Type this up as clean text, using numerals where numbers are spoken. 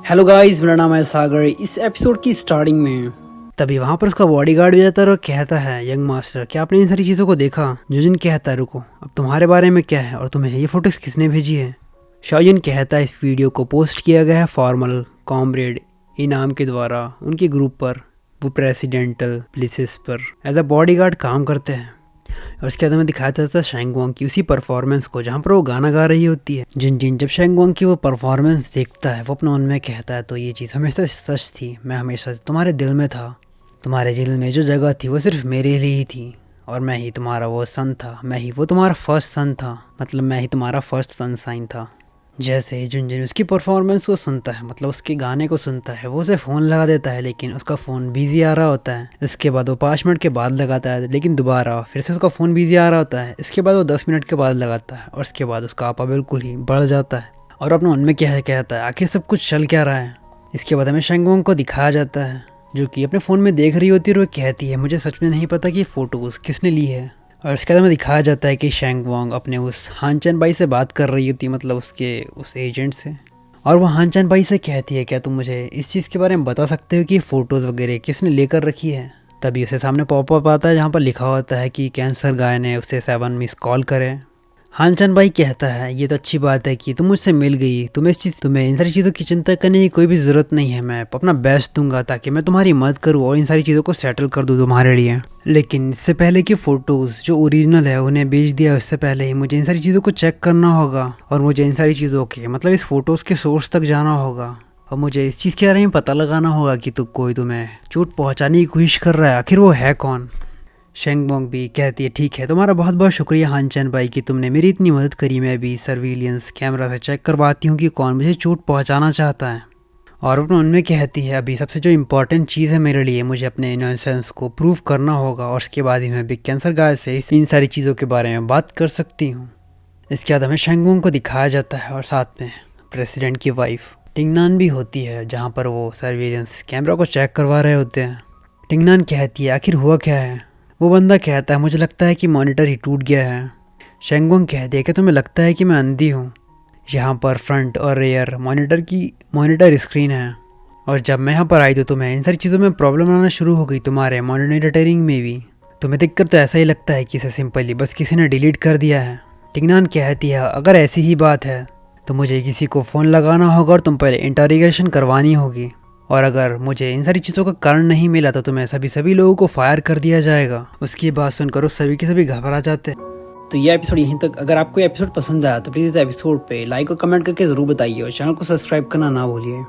Hello guys, मेरा नाम है सागर। इस एपिसोड की स्टार्टिंग में तभी वहाँ पर उसका बॉडीगार्ड भी जाता है और कहता है, यंग मास्टर क्या आपने इन सारी चीज़ों को देखा? जुजिन कहता है, रुको, अब तुम्हारे बारे में क्या है और तुम्हें ये फोटोज किसने भेजी है? शाओजिन कहता है, इस वीडियो को पोस्ट किया गया है फॉर्मल कॉमरेड इनाम के द्वारा उनके ग्रुप पर। वो प्रेसिडेंटल प्लेसेस पर एज अ बॉडीगार्ड काम करते हैं। और उसके बाद हमें दिखाया जाता है शैंगवांग की उसी परफॉर्मेंस को जहाँ पर वो गाना गा रही होती है। जिन जिन जब शैंगवांग की वो परफॉर्मेंस देखता है, वो अपने मन में कहता है, तो ये चीज़ हमेशा सच थी, मैं हमेशा तुम्हारे दिल में था, तुम्हारे दिल में जो जगह थी वो सिर्फ मेरे लिए ही थी, और मैं ही तुम्हारा वो सन था, मैं ही वो तुम्हारा फर्स्ट सन था, मतलब मैं ही तुम्हारा फर्स्ट सनशाइन था। जैसे ही जुनजुन उसकी परफॉर्मेंस को सुनता है, मतलब उसके गाने को सुनता है, वो उसे फ़ोन लगा देता है, लेकिन उसका फ़ोन बिजी आ रहा होता है। इसके बाद वो 5 मिनट के बाद लगाता है, लेकिन दोबारा फिर से उसका फ़ोन बिजी आ रहा होता है। इसके बाद वो 10 मिनट के बाद लगाता है, और इसके बाद उसका आपा बिल्कुल ही बढ़ जाता है और अपने मन में क्या कहता है, आखिर सब कुछ चल क्या रहा है। इसके बाद हमें शैंगवांग को दिखाया जाता है, जो कि अपने फ़ोन में देख रही होती है, और वो कहती है, मुझे सच में नहीं पता कि ये फ़ोटोज़ किसने ली है। और इसके बाद हमें दिखाया जाता है कि शैंगवांग अपने उस हानचन भाई से बात कर रही होती है, मतलब उसके उस एजेंट से। और वो हानचन भाई से कहती है, क्या तुम मुझे इस चीज़ के बारे में बता सकते हो कि ये फ़ोटोज़ वगैरह किसने लेकर रखी है? तभी उसे सामने पॉपअप आता है जहाँ पर लिखा होता है कि कैंसर गाय ने उसे 7 मिस कॉल करे। हानचन भाई कहता है, ये तो अच्छी बात है कि तुम मुझसे मिल गई, तुम्हें इन सारी चीज़ों की चिंता करने की कोई भी ज़रूरत नहीं है। मैं अपना बेस्ट दूंगा ताकि मैं तुम्हारी मदद करूँ और इन सारी चीज़ों को सेटल कर दूँ तुम्हारे लिए। लेकिन इससे पहले कि फ़ोटोज़ जो ओरिजिनल है उन्हें बेच दिया, उससे पहले ही मुझे इन सारी चीज़ों को चेक करना होगा, और मुझे इन सारी चीज़ों के मतलब इस फ़ोटोज़ के सोर्स तक जाना होगा, और मुझे इस चीज़ के बारे में पता लगाना होगा कि कोई तुम्हें चोट पहुँचाने की कोशिश कर रहा है, आखिर वो है कौन? शैंगवांग भी कहती है, ठीक है, तुम्हारा बहुत बहुत शुक्रिया हानचन भाई कि तुमने मेरी इतनी मदद करी। मैं भी सर्विलियंस कैमरा से चेक करवाती हूँ कि कौन मुझे चोट पहुँचाना चाहता है। और अपने उनमें कहती है, अभी सबसे जो इम्पोर्टेंट चीज़ है मेरे लिए, मुझे अपने इनोसेंस को प्रूव करना होगा, और उसके बाद ही मैं बिग कैंसर गाय से इन सारी चीज़ों के बारे में बात कर सकती हूँ। इसके बाद हमें शैंगवांग को दिखाया जाता है, और साथ में प्रेसिडेंट की वाइफ टिंगनान भी होती है, जहाँ पर वो सर्विलेंस कैमरा को चेक करवा रहे होते हैं। टिंगनान कहती है, आखिर हुआ क्या है? वो बंदा कहता है, मुझे लगता है कि मॉनिटर ही टूट गया है। शैंगवांग कहती है, कि तुम्हें लगता है कि मैं अंधी हूँ? यहाँ पर फ्रंट और रेयर मॉनिटर स्क्रीन है, और जब मैं यहाँ पर आई तो तुम्हें इन सारी चीज़ों में प्रॉब्लम आना शुरू हो गई, तुम्हारे मॉनिटरिंग में भी। तुम्हें देखकर तो ऐसा ही लगता है कि इसे सिंपली बस किसी ने डिलीट कर दिया है। टिंगनान कहती है, अगर ऐसी ही बात है तो मुझे किसी को फ़ोन लगाना होगा और तुम पहले इंटरोगेशन करवानी होगी, और अगर मुझे इन सारी चीज़ों का कारण नहीं मिला तो तुम्हें सभी लोगों को फायर कर दिया जाएगा। उसकी बात सुनकर वो सभी के सभी घबरा जाते हैं। तो ये एपिसोड यहीं तक। अगर आपको ये एपिसोड पसंद आया तो प्लीज़ इस एपिसोड पे लाइक और कमेंट करके ज़रूर बताइए, और चैनल को सब्सक्राइब करना ना भूलिए।